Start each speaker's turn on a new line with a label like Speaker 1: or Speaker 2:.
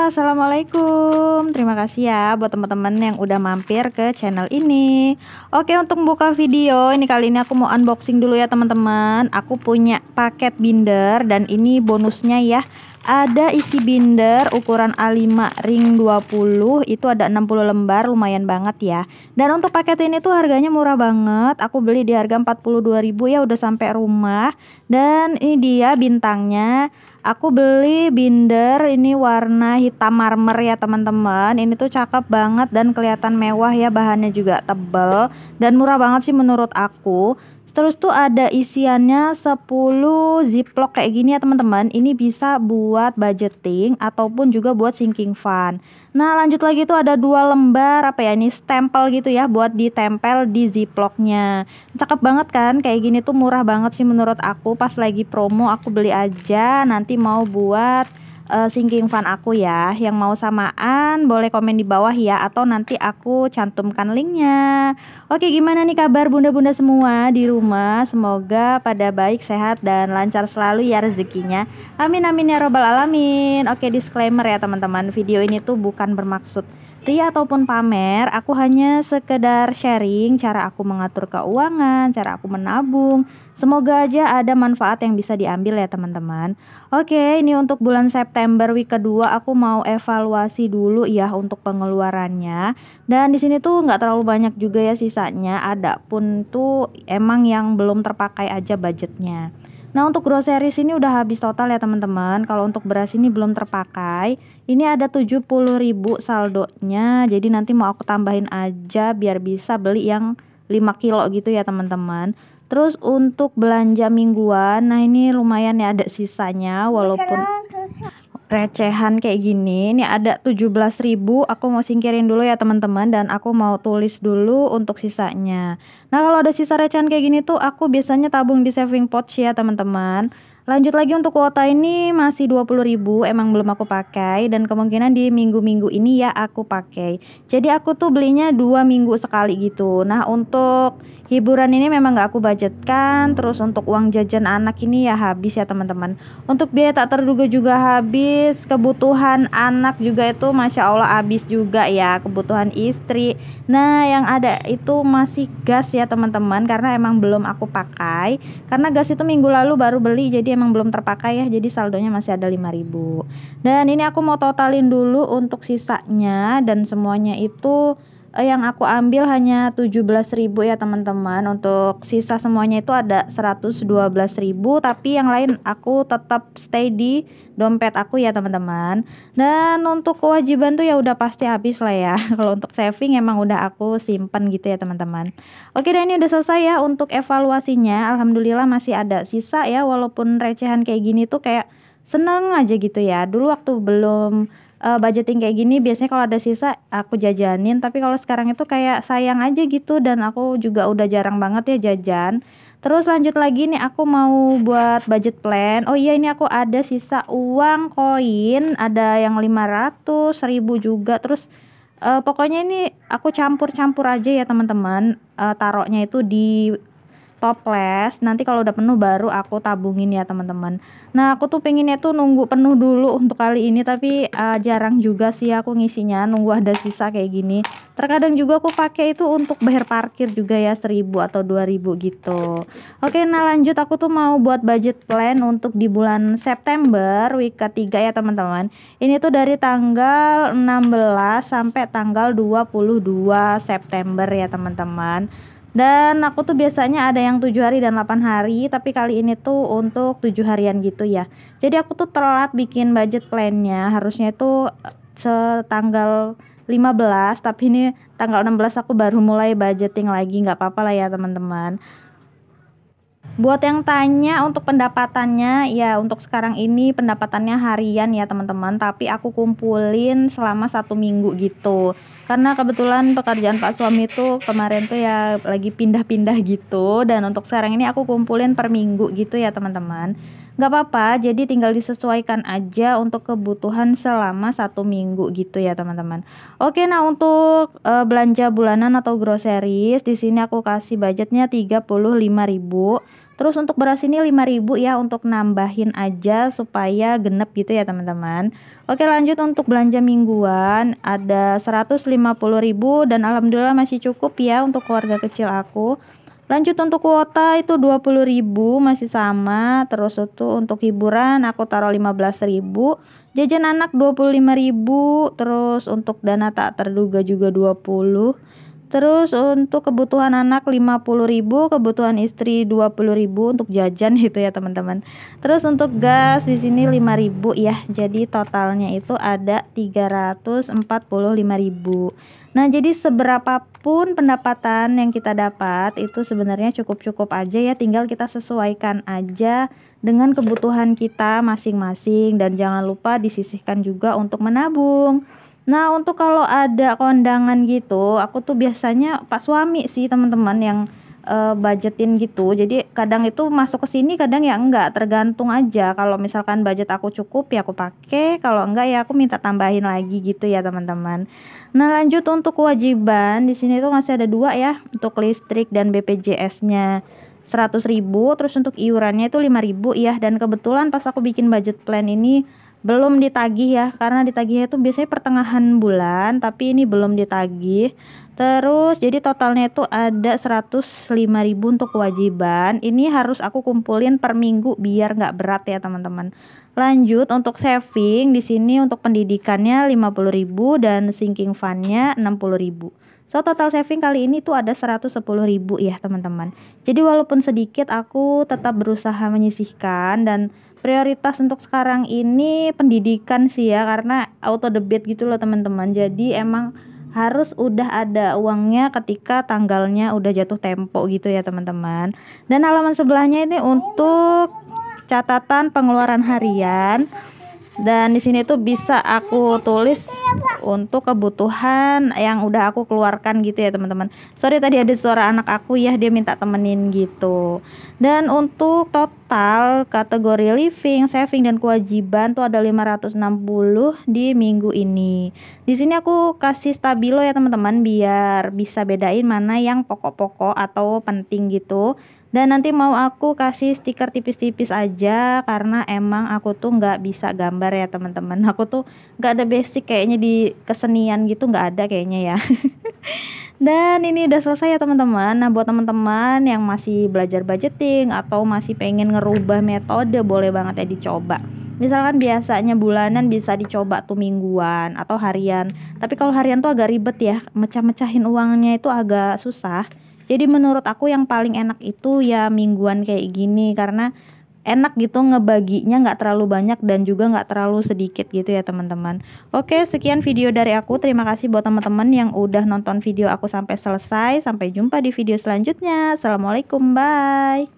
Speaker 1: Assalamualaikum. Terima kasih ya buat teman-teman yang udah mampir ke channel ini. Oke, untuk buka video ini kali ini aku mau unboxing dulu ya teman-teman. Aku punya paket binder dan ini bonusnya ya. Ada isi binder ukuran A5 ring 20, itu ada 60 lembar, lumayan banget ya. Dan untuk paket ini tuh harganya murah banget. Aku beli di harga 42.000 ya, udah sampai rumah. Dan ini dia bintangnya. Aku beli binder ini warna hitam marmer ya teman-teman. Ini tuh cakep banget dan kelihatan mewah ya, bahannya juga tebel dan murah banget sih menurut aku. Terus tuh ada isiannya 10 ziplock kayak gini ya teman-teman. Ini bisa buat budgeting ataupun juga buat sinking fund. Nah lanjut lagi tuh ada 2 lembar apa ya, ini stempel gitu ya buat ditempel di ziplocknya. Cakep banget kan, kayak gini tuh murah banget sih menurut aku. Pas lagi promo aku beli aja, nanti mau buat sinking fund aku ya. Yang mau samaan boleh komen di bawah ya, atau nanti aku cantumkan linknya. Oke, gimana nih kabar bunda-bunda semua di rumah? Semoga pada baik, sehat, dan lancar selalu ya rezekinya. Amin amin ya robbal alamin. Oke, disclaimer ya teman-teman, video ini tuh bukan bermaksud ria ataupun pamer. Aku hanya sekedar sharing cara aku mengatur keuangan, cara aku menabung. Semoga aja ada manfaat yang bisa diambil ya teman-teman. Oke, ini untuk bulan September week kedua aku mau evaluasi dulu ya untuk pengeluarannya. Dan di sini tuh nggak terlalu banyak juga ya sisanya. Ada pun tuh emang yang belum terpakai aja budgetnya. Nah untuk groceries ini udah habis total ya teman-teman. Kalau untuk beras ini belum terpakai. Ini ada 70.000 saldonya. Jadi nanti mau aku tambahin aja biar bisa beli yang 5 kilo gitu ya teman-teman. Terus untuk belanja mingguan, nah ini lumayan ya ada sisanya walaupun recehan kayak gini. Ini ada 17.000. Aku mau singkirin dulu ya teman-teman, dan aku mau tulis dulu untuk sisanya. Nah kalau ada sisa recehan kayak gini tuh aku biasanya tabung di saving pouch ya teman-teman. Lanjut lagi untuk kuota ini masih 20.000, emang belum aku pakai, dan kemungkinan di minggu-minggu ini ya aku pakai. Jadi aku tuh belinya 2 minggu sekali gitu. Nah untuk hiburan ini memang gak aku budgetkan. Terus untuk uang jajan anak ini ya habis ya teman-teman. Untuk biaya tak terduga juga habis. Kebutuhan anak juga itu Masya Allah habis juga ya. Kebutuhan istri. Nah yang ada itu masih gas ya teman-teman, karena emang belum aku pakai. Karena gas itu minggu lalu baru beli, jadi emang belum terpakai ya. Jadi saldonya masih ada 5.000. Dan ini aku mau totalin dulu untuk sisanya, dan semuanya itu yang aku ambil hanya 17.000 ya teman-teman. Untuk sisa semuanya itu ada 112.000, tapi yang lain aku tetap stay di dompet aku ya teman-teman. Dan untuk kewajiban tuh ya udah pasti habis lah ya. Kalau untuk saving emang udah aku simpen gitu ya teman-teman. Oke, dan ini udah selesai ya untuk evaluasinya. Alhamdulillah masih ada sisa ya, walaupun recehan kayak gini tuh kayak seneng aja gitu ya. Dulu waktu belum budgeting kayak gini biasanya kalau ada sisa aku jajanin, tapi kalau sekarang itu kayak sayang aja gitu, dan aku juga udah jarang banget ya jajan. Terus lanjut lagi nih aku mau buat budget plan. Oh iya, ini aku ada sisa uang koin, ada yang 500, 1000 juga. Terus pokoknya ini aku campur-campur aja ya teman-teman. Taruhnya itu di toples, nanti kalau udah penuh baru aku tabungin ya teman-teman. Nah aku tuh pengennya tuh nunggu penuh dulu untuk kali ini, tapi jarang juga sih aku ngisinya, nunggu ada sisa kayak gini. Terkadang juga aku pakai itu untuk bayar parkir juga ya, 1.000 atau 2.000 gitu. Oke, nah lanjut aku tuh mau buat budget plan untuk di bulan September week ketiga ya teman-teman. Ini tuh dari tanggal 16 sampai tanggal 22 September ya teman-teman. Dan aku tuh biasanya ada yang 7 hari dan 8 hari, tapi kali ini tuh untuk 7 harian gitu ya. Jadi aku tuh telat bikin budget plannya, harusnya itu setanggal 15, tapi ini tanggal 16 aku baru mulai budgeting lagi. Nggak apa-apa lah ya teman-teman. Buat yang tanya untuk pendapatannya, ya untuk sekarang ini pendapatannya harian ya teman-teman, tapi aku kumpulin selama 1 minggu gitu. Karena kebetulan pekerjaan Pak suami itu kemarin tuh ya lagi pindah-pindah gitu, dan untuk sekarang ini aku kumpulin per minggu gitu ya teman-teman. Gak apa-apa, jadi tinggal disesuaikan aja untuk kebutuhan selama 1 minggu gitu ya teman-teman. Oke, nah untuk belanja bulanan atau groceries di sini aku kasih budgetnya 35.000. Terus untuk beras ini 5.000 ya, untuk nambahin aja supaya genep gitu ya teman-teman. Oke, lanjut untuk belanja mingguan ada 150.000 dan alhamdulillah masih cukup ya untuk keluarga kecil aku. Lanjut untuk kuota itu 20.000 masih sama. Terus itu untuk hiburan aku taruh 15.000. Jajan anak 25.000. Terus untuk dana tak terduga juga 20. Terus untuk kebutuhan anak 50.000, kebutuhan istri 20.000 untuk jajan gitu ya teman-teman. Terus untuk gas di sini 5.000 ya. Jadi totalnya itu ada 345.000. Nah, jadi seberapapun pendapatan yang kita dapat itu sebenarnya cukup-cukup aja ya, tinggal kita sesuaikan aja dengan kebutuhan kita masing-masing dan jangan lupa disisihkan juga untuk menabung. Nah, untuk kalau ada kondangan gitu, aku tuh biasanya Pak suami sih teman-teman yang budgetin gitu. Jadi kadang itu masuk ke sini, kadang ya enggak, tergantung aja. Kalau misalkan budget aku cukup ya aku pakai, kalau enggak ya aku minta tambahin lagi gitu ya teman-teman. Nah, lanjut untuk kewajiban di sini tuh masih ada 2 ya, untuk listrik dan BPJS-nya 100.000, terus untuk iurannya itu 5.000 ya. Dan kebetulan pas aku bikin budget plan ini belum ditagih ya, karena ditagihnya itu biasanya pertengahan bulan, tapi ini belum ditagih. Terus jadi totalnya itu ada 105.000 untuk kewajiban. Ini harus aku kumpulin per minggu biar nggak berat ya teman-teman. Lanjut untuk saving di sini untuk pendidikannya 50.000 dan sinking fundnya 60.000. So total saving kali ini tuh ada 110.000 ya teman-teman. Jadi walaupun sedikit aku tetap berusaha menyisihkan, dan prioritas untuk sekarang ini pendidikan sih ya, karena auto debit gitu loh teman-teman. Jadi emang harus udah ada uangnya ketika tanggalnya udah jatuh tempo gitu ya teman-teman. Dan halaman sebelahnya ini untuk catatan pengeluaran harian. Dan di sini tuh bisa aku tulis untuk kebutuhan yang udah aku keluarkan gitu ya teman-teman. Sorry tadi ada suara anak aku ya, dia minta temenin gitu. Dan untuk total kategori living, saving dan kewajiban tuh ada 560 di minggu ini. Di sini aku kasih stabilo ya teman-teman biar bisa bedain mana yang pokok-pokok atau penting gitu. Dan nanti mau aku kasih stiker tipis-tipis aja karena emang aku tuh nggak bisa gambar ya teman-teman. Aku tuh nggak ada basic kayaknya di kesenian gitu, nggak ada kayaknya ya. Dan ini udah selesai ya teman-teman. Nah, buat teman-teman yang masih belajar budgeting atau masih pengen ngerubah metode, boleh banget ya dicoba. Misalkan biasanya bulanan bisa dicoba tuh mingguan atau harian. Tapi kalau harian tuh agak ribet ya, mecah-mecahin uangnya itu agak susah. Jadi menurut aku yang paling enak itu ya mingguan kayak gini, karena enak gitu ngebaginya, nggak terlalu banyak dan juga nggak terlalu sedikit gitu ya teman-teman. Oke, sekian video dari aku. Terima kasih buat teman-teman yang udah nonton video aku sampai selesai. Sampai jumpa di video selanjutnya. Assalamualaikum, bye.